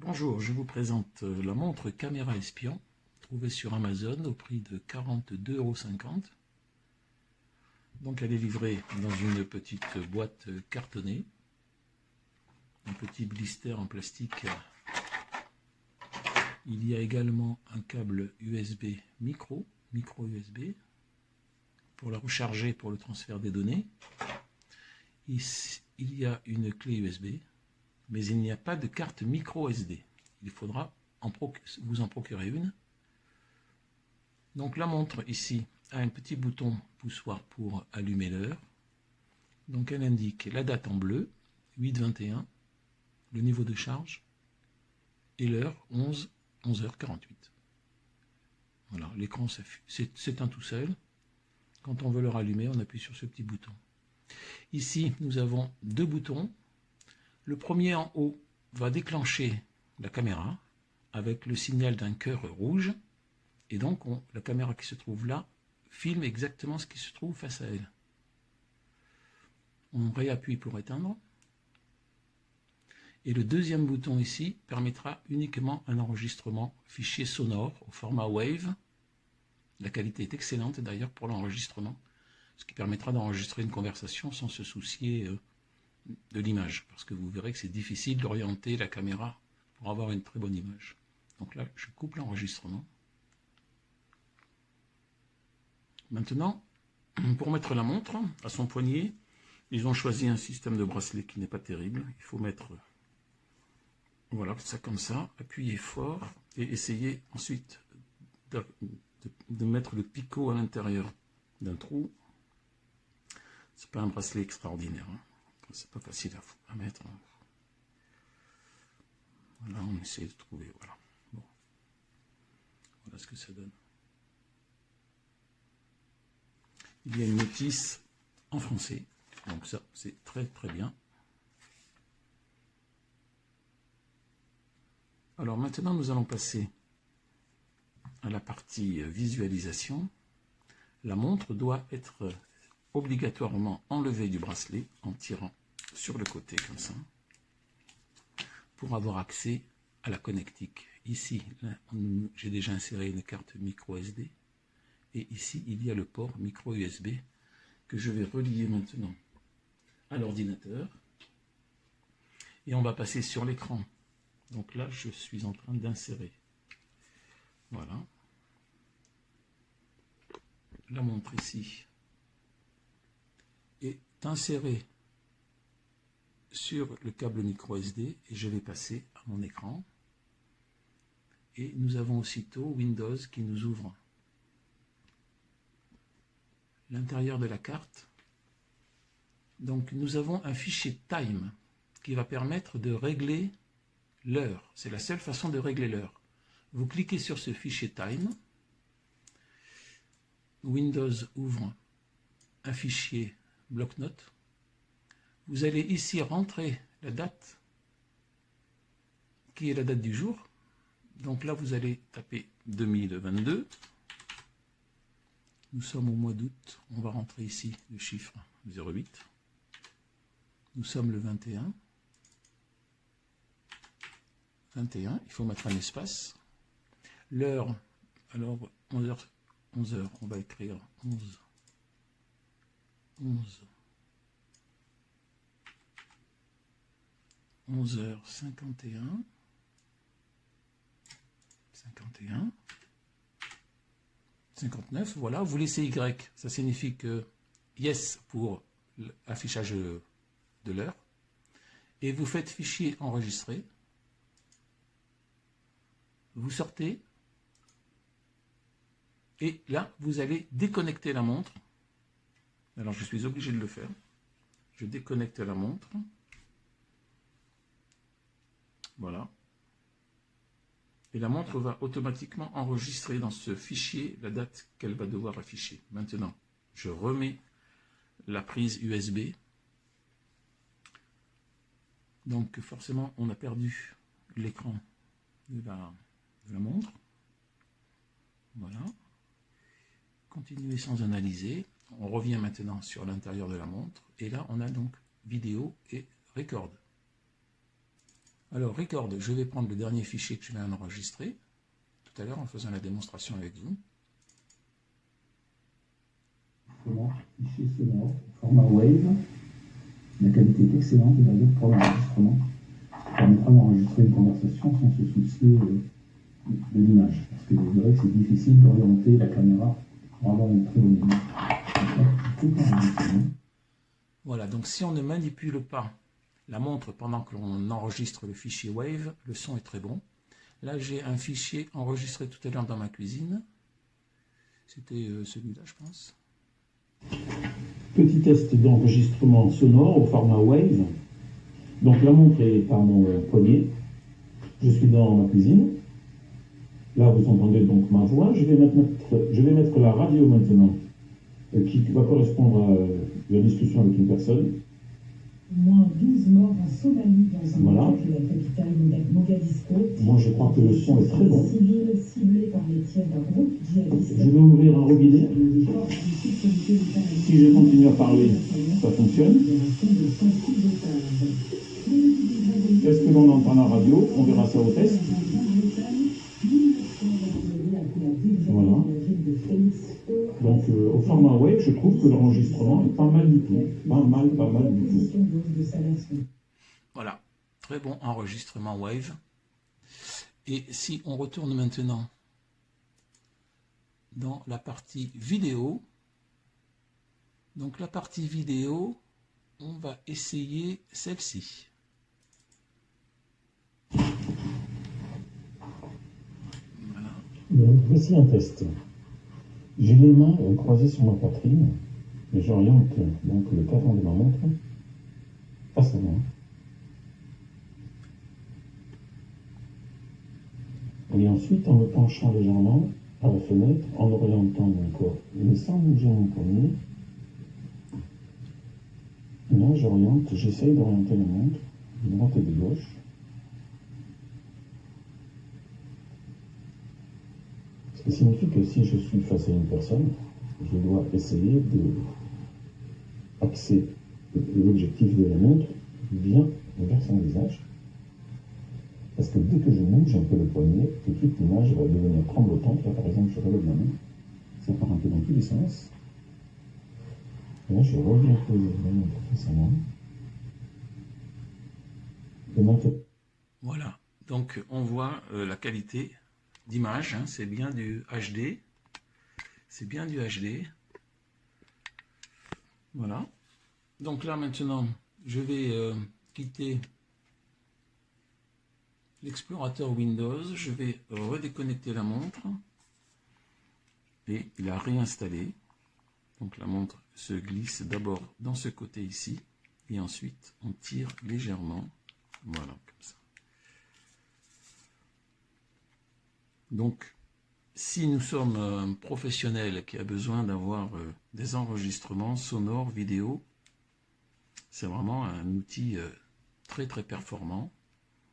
Bonjour, je vous présente la montre caméra espion, trouvée sur Amazon au prix de 42,50 €. Donc elle est livrée dans une petite boîte cartonnée, un petit blister en plastique. Il y a également un câble USB micro USB, pour la recharger pour le transfert des données. Ici, il y a une clé USB, mais il n'y a pas de carte micro SD. Il faudra vous en procurer une. Donc la montre ici a un petit bouton poussoir pour allumer l'heure. Donc elle indique la date en bleu, 8-21, le niveau de charge et l'heure 11h48. Voilà, l'écran s'éteint tout seul. Quand on veut le rallumer, on appuie sur ce petit bouton. Ici, nous avons deux boutons. Le premier en haut va déclencher la caméra avec le signal d'un cœur rouge. Et donc, la caméra qui se trouve là filme exactement ce qui se trouve face à elle. On réappuie pour éteindre. Et le deuxième bouton ici permettra uniquement un enregistrement fichier sonore au format WAV. La qualité est excellente d'ailleurs pour l'enregistrement, ce qui permettra d'enregistrer une conversation sans se soucier de l'image, parce que vous verrez que c'est difficile d'orienter la caméra pour avoir une très bonne image. Donc là, je coupe l'enregistrement. Maintenant, pour mettre la montre à son poignet, ils ont choisi un système de bracelet qui n'est pas terrible. Il faut mettre, voilà, ça comme ça, appuyer fort et essayer ensuite de mettre le picot à l'intérieur d'un trou. C'est pas un bracelet extraordinaire, hein. C'est pas facile à mettre. Voilà, on essaie de trouver, voilà. Bon. Voilà ce que ça donne. Il y a une notice en français, donc ça c'est très très bien. Alors maintenant nous allons passer à la partie visualisation. La montre doit être obligatoirement enlevée du bracelet en tirant sur le côté comme ça pour avoir accès à la connectique. Ici, j'ai déjà inséré une carte micro SD. Et ici, il y a le port micro USB que je vais relier maintenant à l'ordinateur. Et on va passer sur l'écran. Donc là, je suis en train d'insérer. Voilà. La montre ici est insérée sur le câble micro SD et je vais passer à mon écran. Et nous avons aussitôt Windows qui nous ouvre l'intérieur de la carte. Donc nous avons un fichier time qui va permettre de régler l'heure. C'est la seule façon de régler l'heure. Vous cliquez sur ce fichier time. Windows ouvre un fichier bloc-notes. Vous allez ici rentrer la date qui est la date du jour. Donc là vous allez taper 2022. Nous sommes au mois d'août. On va rentrer ici le chiffre 08. Nous sommes le 21. 21, il faut mettre un espace. L'heure, alors 11h, on va écrire 11h51. 59, voilà, vous laissez Y, ça signifie que yes pour l'affichage de l'heure. Et vous faites fichier enregistré. Vous sortez. Et là, vous allez déconnecter la montre. Alors, je suis obligé de le faire. Je déconnecte la montre. Voilà. Et la montre va automatiquement enregistrer dans ce fichier la date qu'elle va devoir afficher. Maintenant, je remets la prise USB. Donc, forcément, on a perdu l'écran de la montre. Voilà. Continuer sans analyser. On revient maintenant sur l'intérieur de la montre. Et là, on a donc vidéo et record. Alors, record, je vais prendre le dernier fichier que je viens d'enregistrer tout à l'heure en faisant la démonstration avec vous. Fichier sonore, format Wave. La qualité est excellente et d'ailleurs pour l'enregistrement. Ça permettra d'enregistrer une conversation sans se soucier de l'image. Parce que vous verrez que c'est difficile d'orienter la caméra pour avoir une très bonne image. Voilà, donc si on ne manipule pas la montre pendant que l'on enregistre le fichier Wave, le son est très bon. Là, j'ai un fichier enregistré tout à l'heure dans ma cuisine. C'était celui-là, je pense. Petit test d'enregistrement sonore au format Wave. Donc la montre est par mon poignet. Je suis dans ma cuisine. Là, vous entendez donc ma voix. Je vais mettre la radio maintenant, qui va correspondre à la discussion avec une personne. Moins 12 morts en Somalie dans un Voilà. attaque de la capitale Mogadiscio. Moi, je crois que le son est très bon. Civils ciblés par les tirs d'un groupe djihadiste. Je vais ouvrir un robinet. Si je continue à parler, ça fonctionne. Est-ce que l'on entend la radio? On verra ça au test. Voilà. Donc au format Wave, je trouve que l'enregistrement est pas mal du tout. Pas mal du tout. Voilà, très bon enregistrement Wave. Et si on retourne maintenant dans la partie vidéo, donc la partie vidéo, on va essayer celle-ci. Voilà. Donc, voici un test. J'ai les mains croisées sur ma poitrine et j'oriente donc le cadran de ma montre face à moi. Et ensuite, en me penchant légèrement à la fenêtre, en orientant mon corps, mais sans bouger mon poignet, là j'essaye d'orienter la montre de droite et de gauche. Ce qui signifie que si je suis face à une personne, je dois essayer de axer l'objectif de la montre bien vers son visage. Parce que dès que je bouge un peu le poignet, tout de suite l'image va devenir tremblotante. Là par exemple, je relève la main, ça part un peu dans tous les sens. Et là je reviens poser la montre face à moi. Et maintenant... Voilà, donc on voit la qualité d'image, hein, c'est bien du HD. C'est bien du HD. Voilà. Donc là maintenant, je vais quitter l'explorateur Windows, je vais redéconnecter la montre et la réinstaller. Donc la montre se glisse d'abord dans ce côté ici et ensuite on tire légèrement, voilà, comme ça. Donc si nous sommes un professionnel qui a besoin d'avoir des enregistrements sonores, vidéo, c'est vraiment un outil très très performant.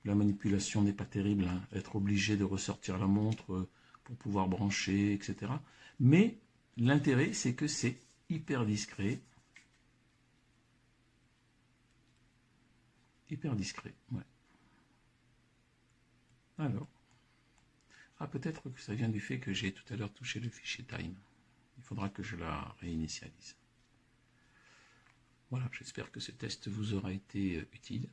La manipulation n'est pas terrible, hein, être obligé de ressortir la montre pour pouvoir brancher, etc. Mais l'intérêt, c'est que c'est hyper discret. Hyper discret, ouais. Alors, peut-être que ça vient du fait que j'ai tout à l'heure touché le fichier time. Il faudra que je la réinitialise. Voilà, j'espère que ce test vous aura été utile.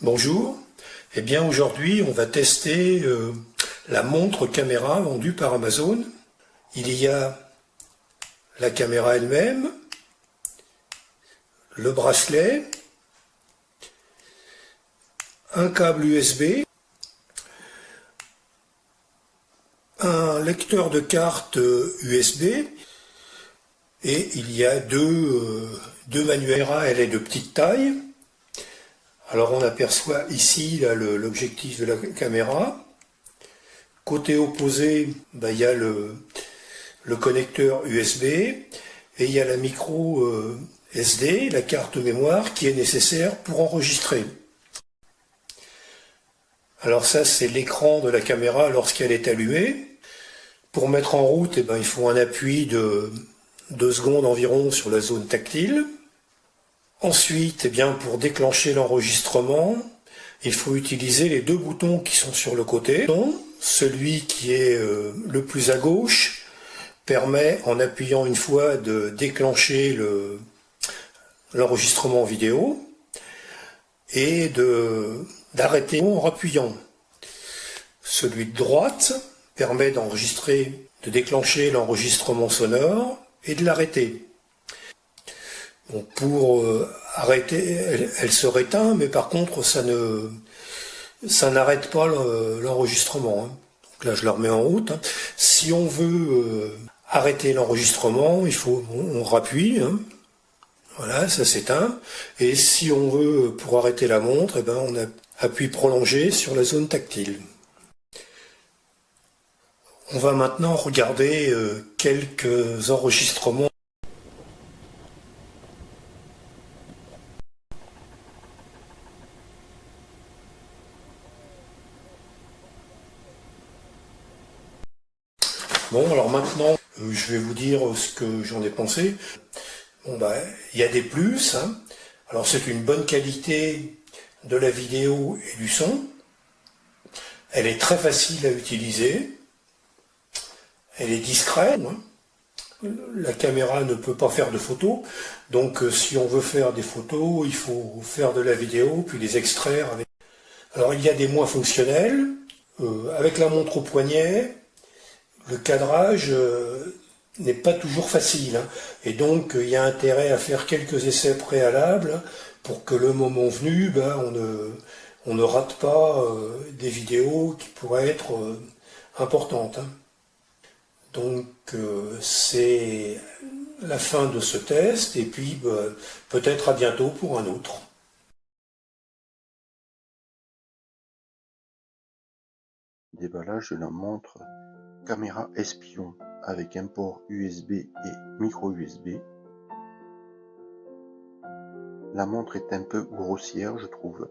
Bonjour, eh bien aujourd'hui on va tester la montre caméra vendue par Amazon. Il y a la caméra elle-même, le bracelet, un câble USB, un lecteur de carte USB et il y a deux manuels. Elle est de petite taille. Alors on aperçoit ici l'objectif de la caméra. Côté opposé, il y a le connecteur USB et il y a la micro SD, la carte mémoire qui est nécessaire pour enregistrer. Alors ça c'est l'écran de la caméra lorsqu'elle est allumée. Pour mettre en route, il faut un appui de 2 secondes environ sur la zone tactile. Ensuite, eh bien, pour déclencher l'enregistrement, il faut utiliser les deux boutons qui sont sur le côté. Celui qui est le plus à gauche permet, en appuyant une fois, de déclencher l'enregistrement vidéo et d'arrêter en appuyant. Celui de droite permet de déclencher l'enregistrement sonore et de l'arrêter. Bon, pour arrêter, elle se réteint, mais par contre, ça n'arrête pas l'enregistrement. Donc là, je la remets en route. Si on veut arrêter l'enregistrement, on rappuie. Voilà, ça s'éteint. Et si on veut, pour arrêter la montre, on appuie prolongé sur la zone tactile. On va maintenant regarder quelques enregistrements. Bon, alors maintenant, je vais vous dire ce que j'en ai pensé. Bon, il y a des plus. Alors, c'est une bonne qualité de la vidéo et du son. Elle est très facile à utiliser. Elle est discrète. La caméra ne peut pas faire de photos. Donc, si on veut faire des photos, il faut faire de la vidéo, puis les extraire. Alors, il y a des moins fonctionnels. Avec la montre au poignet, le cadrage n'est pas toujours facile. Et donc, il y a intérêt à faire quelques essais préalables pour que le moment venu, on ne rate pas des vidéos qui pourraient être importantes. Donc, c'est la fin de ce test, et puis peut-être à bientôt pour un autre. Déballage de la montre caméra espion avec un port USB et micro USB. La montre est un peu grossière, je trouve.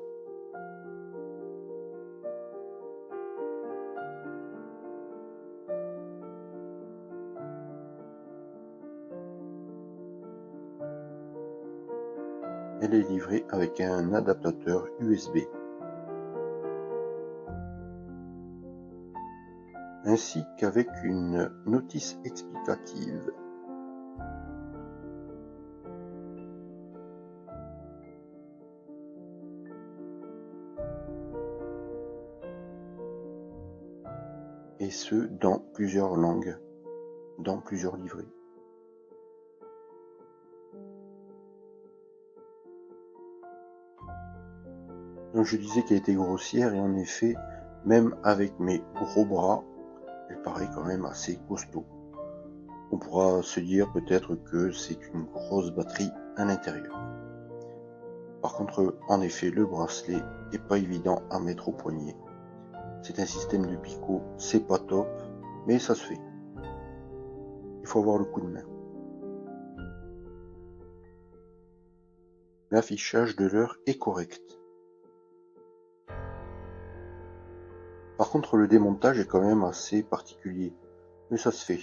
Elle est livrée avec un adaptateur USB. Ainsi qu'avec une notice explicative. Et ce, dans plusieurs langues, dans plusieurs livrets. Donc je disais qu'elle était grossière, et en effet, même avec mes gros bras, elle paraît quand même assez costaud. On pourra se dire peut-être que c'est une grosse batterie à l'intérieur. Par contre, en effet, le bracelet est pas évident à mettre au poignet. C'est un système de picot, c'est pas top, mais ça se fait. Il faut avoir le coup de main. L'affichage de l'heure est correct. Par contre, le démontage est quand même assez particulier, mais ça se fait.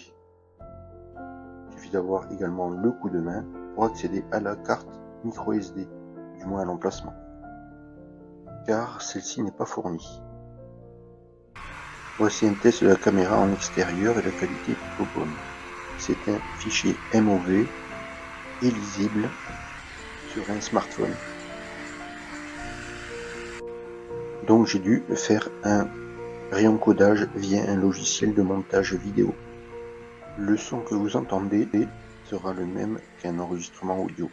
Il suffit d'avoir également le coup de main pour accéder à la carte micro SD, du moins à l'emplacement, car celle-ci n'est pas fournie. Voici un test de la caméra en extérieur et la qualité est plutôt bonne. C'est un fichier MOV et lisible sur un smartphone. Donc j'ai dû faire un réencodage via un logiciel de montage vidéo. Le son que vous entendez sera le même qu'un enregistrement audio.